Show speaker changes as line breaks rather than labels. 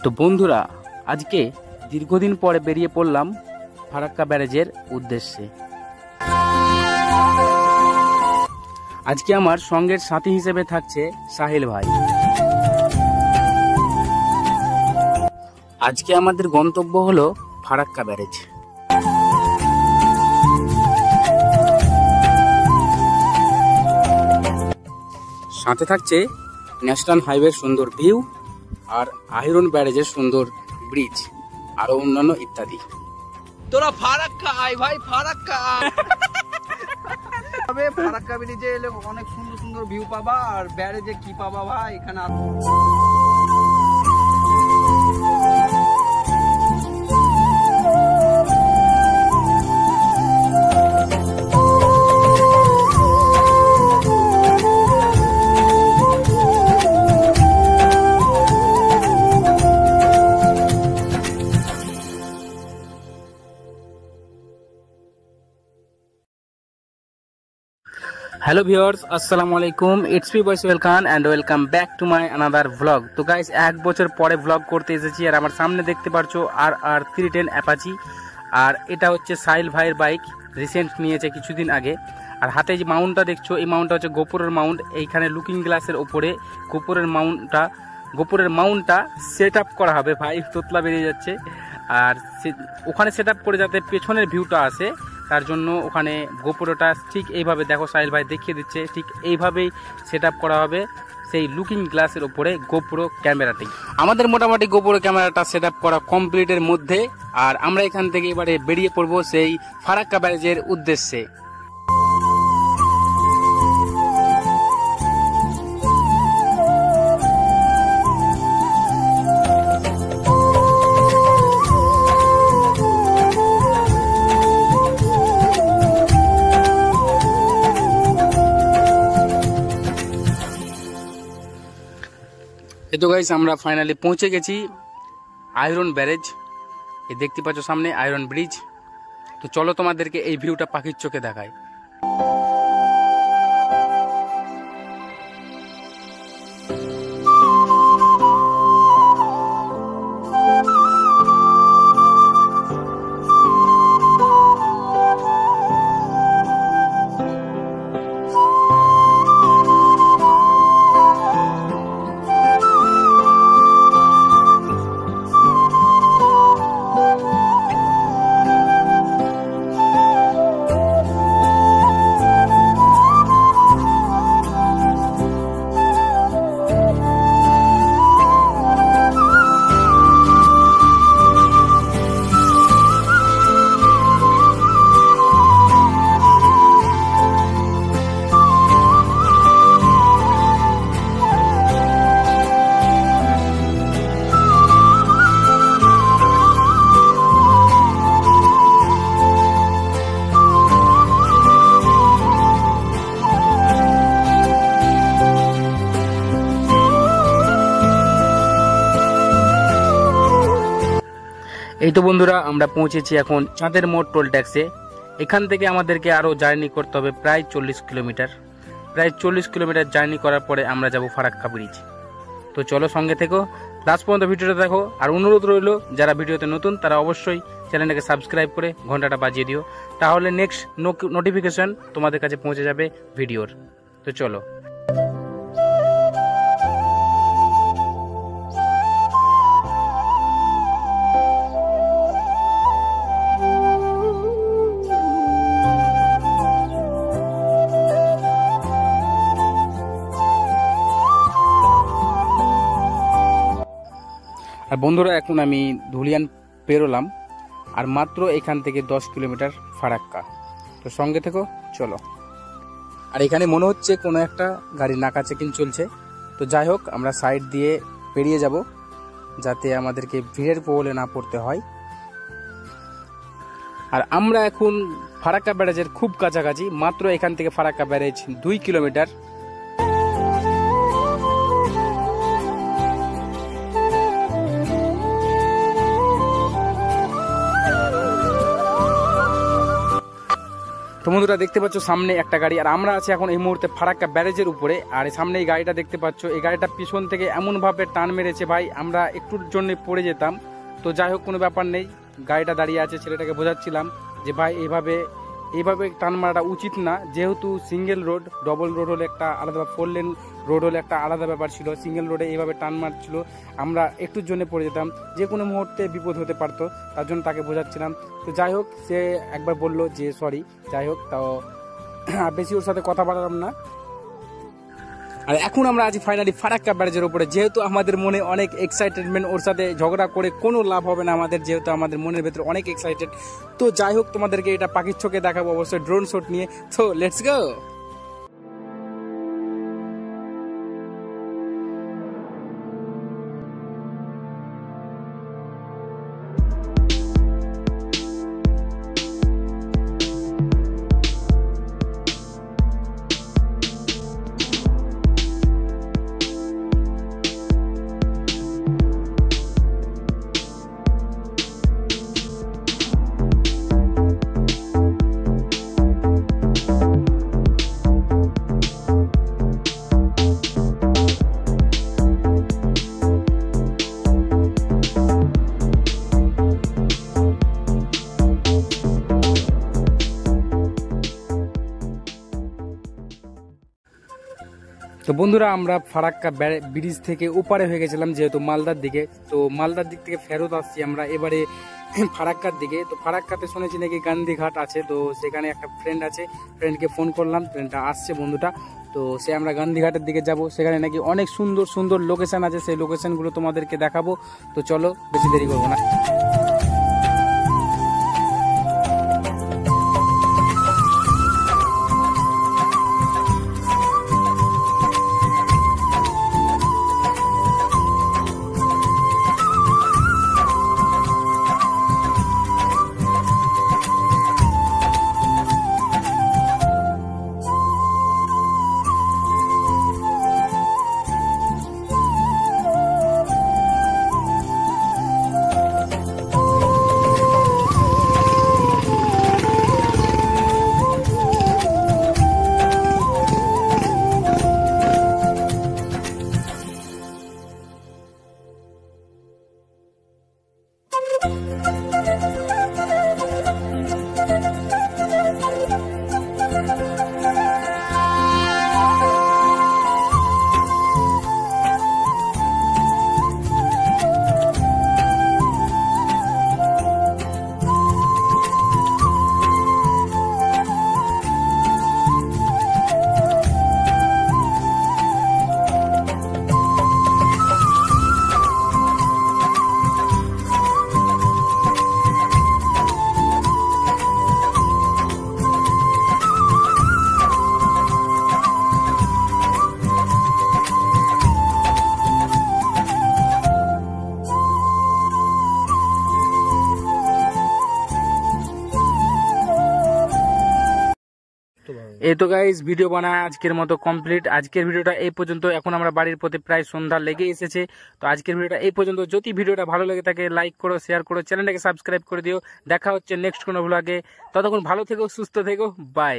তো বন্ধুরা, আজকে দীর্ঘদিন পরে বেরিয়ে পড়লাম ফারাক্কা ব্যারেজের উদ্দেশ্যে। আজকে আমার সঙ্গের সাথী হিসেবে থাকছে সাহিল ভাই। আজকে আমাদের গন্তব্য হলো ফারাক্কা ব্যারেজ। সাথে থাকছে ন্যাশনাল হাইওয়ের সুন্দর ভিউ, আর আহিরন ব্যারেজের সুন্দর ব্রিজ, আরো অন্যান্য ইত্যাদি।
তোরা ফারাক্কা আয় ভাই, ফারাক্কা তবে ফারাক্কা ব্রিজে এলে অনেক সুন্দর সুন্দর ভিউ পাবা, আর ব্যারেজে কি পাবা ভাই এখানে।
হ্যালো ভিউয়ার্স, আসসালামু আলাইকুম। ইটস মি বয়েস welcome and welcome back to my another vlog. তো গাইস, 1 বছর পরে ভ্লগ করতে এসেছি, আর আমার সামনে দেখতে পারছো আর 310 অ্যাপাচি, আর এটা হচ্ছে সাহিল ভাইয়ের বাইক, রিসেন্ট নিয়েছে কিছুদিন আগে। আর হাতে যে মাউন্টটা দেখছো, এই মাউন্টটা হচ্ছে গোপুরের মাউন্ট। এইখানে লুকিং গ্লাসের ওপরে গোপুরের মাউন্টটা সেট আপ করা হবে। ভাই তোতলা বেরিয়ে যাচ্ছে। আর ওখানে সেট আপ করে যাতে পেছনের ভিউটা আসে, তার জন্য ওখানে গোপুরটা ঠিক এইভাবে, দেখো সাহিল ভাই দেখিয়ে দিচ্ছে, ঠিক এইভাবেই সেট আপ করা হবে সেই লুকিং গ্লাসের ওপরে গোপুরো ক্যামেরাটি। আমাদের মোটামুটি গোপুরো ক্যামেরাটা সেট আপ করা কমপ্লিটের মধ্যে, আর আমরা এখান থেকে এবারে বেরিয়ে পড়বো সেই ফারাক্কা ব্যারেজের উদ্দেশ্যে। এই তো গাইস, আমরা ফাইনালি পৌঁছে গেছি আহিরন ব্যারেজ। এই দেখতে পাচ্ছ সামনে আহিরন ব্রিজ। তো চলো তোমাদেরকে এই ভিউটা পাখির চোখে দেখায়। এই তো বন্ধুরা, আমরা পৌঁছেছি এখন চাঁদের মোড় টোল ট্যাক্সে। এখান থেকে আমাদেরকে আরও জার্নি করতে হবে প্রায় 40 কিলোমিটার। প্রায় 40 কিলোমিটার জার্নি করার পরে আমরা যাব ফারাক্কা ব্রিজ। তো চলো সঙ্গে থেকো, লাস্ট পর্যন্ত ভিডিওটা দেখো। আর অনুরোধ রইল, যারা ভিডিওতে নতুন তারা অবশ্যই চ্যানেলটাকে সাবস্ক্রাইব করে ঘন্টাটা বাজিয়ে দিও, তাহলে নেক্সট নোটিফিকেশন তোমাদের কাছে পৌঁছে যাবে ভিডিওর। তো চলো। আর বন্ধুরা, এখন আমি ধুলিয়ান পেরোলাম, আর মাত্র এখান থেকে 10 কিলোমিটার ফারাক্কা। তো সঙ্গে থেকো, চলো। আর এখানে মনে হচ্ছে কোনো একটা গাড়ি নাকা চেকিং চলছে। তো যাই হোক, আমরা সাইড দিয়ে পেরিয়ে যাব যাতে আমাদেরকে ভিড়ের প্রবলে না পড়তে হয়। আর আমরা এখন ফারাক্কা ব্যারেজের খুব কাছাকাছি, মাত্র এখান থেকে ফারাক্কা ব্যারেজ 2 কিলোমিটার। তো বন্ধুরা দেখতে পাচ্ছ সামনে একটা গাড়ি, আর আমরা আছি এখন এই মুহূর্তে ফারাক্কা ব্যারেজের উপরে। আর সামনে এই গাড়িটা দেখতে পাচ্ছ, এই গাড়িটা পিছন থেকে এমনভাবে টান মেরেছে ভাই, আমরা একটুর জন্য পড়ে যেতাম। তো যাই হোক, কোনো ব্যাপার নেই, গাড়িটা দাঁড়িয়ে আছে, ছেলেটাকে বোঝাচ্ছিলাম যে ভাই এইভাবে টান মারাটা উচিত না, যেহেতু সিঙ্গেল রোড, ডবল রোড হলে একটা আলাদা, 4 লেন রোড হলে একটা আলাদা ব্যাপার ছিল। সিঙ্গেল রোডে এইভাবে টান মারছিল, আমরা একটুর জন্য পড়ে যেতাম, যে কোনো মুহূর্তে বিপদ হতে পারতো, তার জন্য তাকে বোঝাচ্ছিলাম। তো যাই হোক, সে একবার বললো যে সরি, যাই হোক, তাও বেশি ওর সাথে কথা বললাম না। আর এখন আমরা আছি ফাইনালি ফারাক্কা ব্যারেজের উপরে, যেহেতু আমাদের মনে অনেক এক্সাইটেডমেন্ট, ওর সাথে ঝগড়া করে কোনো লাভ হবে না আমাদের, যেহেতু আমাদের মনের ভেতরে অনেক এক্সাইটেড। তো যাই হোক, তোমাদেরকে এটা পাখির চোখে দেখাবো অবশ্যই ড্রোন শট নিয়ে। তো লেটস গো। তো বন্ধুরা, আমরা ফারাক্কা ব্রিজ থেকে ওপারে হয়ে গেছিলাম, যেহেতু মালদার দিকে। তো মালদার দিক থেকে ফেরত আসছি আমরা এবারে ফারাক্কার দিকে। তো ফারাক্কাতে শুনেছি নাকি গান্ধীঘাট আছে, তো সেখানে একটা ফ্রেন্ড আছে, ফ্রেন্ডকে ফোন করলাম, ফ্রেন্ডটা আসছে বন্ধুটা। তো সে আমরা গান্ধীঘাটের দিকে যাব, সেখানে নাকি অনেক সুন্দর সুন্দর লোকেশন আছে, সেই লোকেশনগুলো তোমাদেরকে দেখাবো। তো চলো, বেশি দেরি করবো না। এই তো গাইস, ভিডিও বানায় আজকের মতো কমপ্লিট। আজকের ভিডিওটা এই পর্যন্ত। এখন আমরা বাড়ির পথে প্রায় সন্ধ্যা লেগে এসেছে। তো আজকের ভিডিওটা এই পর্যন্ত। যদি ভিডিওটা ভালো লেগে থাকে, লাইক করো, শেয়ার করো, চ্যানেলটাকে সাবস্ক্রাইব করে দিও। দেখা হচ্ছে নেক্সট কোনো ব্লগে। ততক্ষণ ভালো থেকো, সুস্থ থেকো, বাই।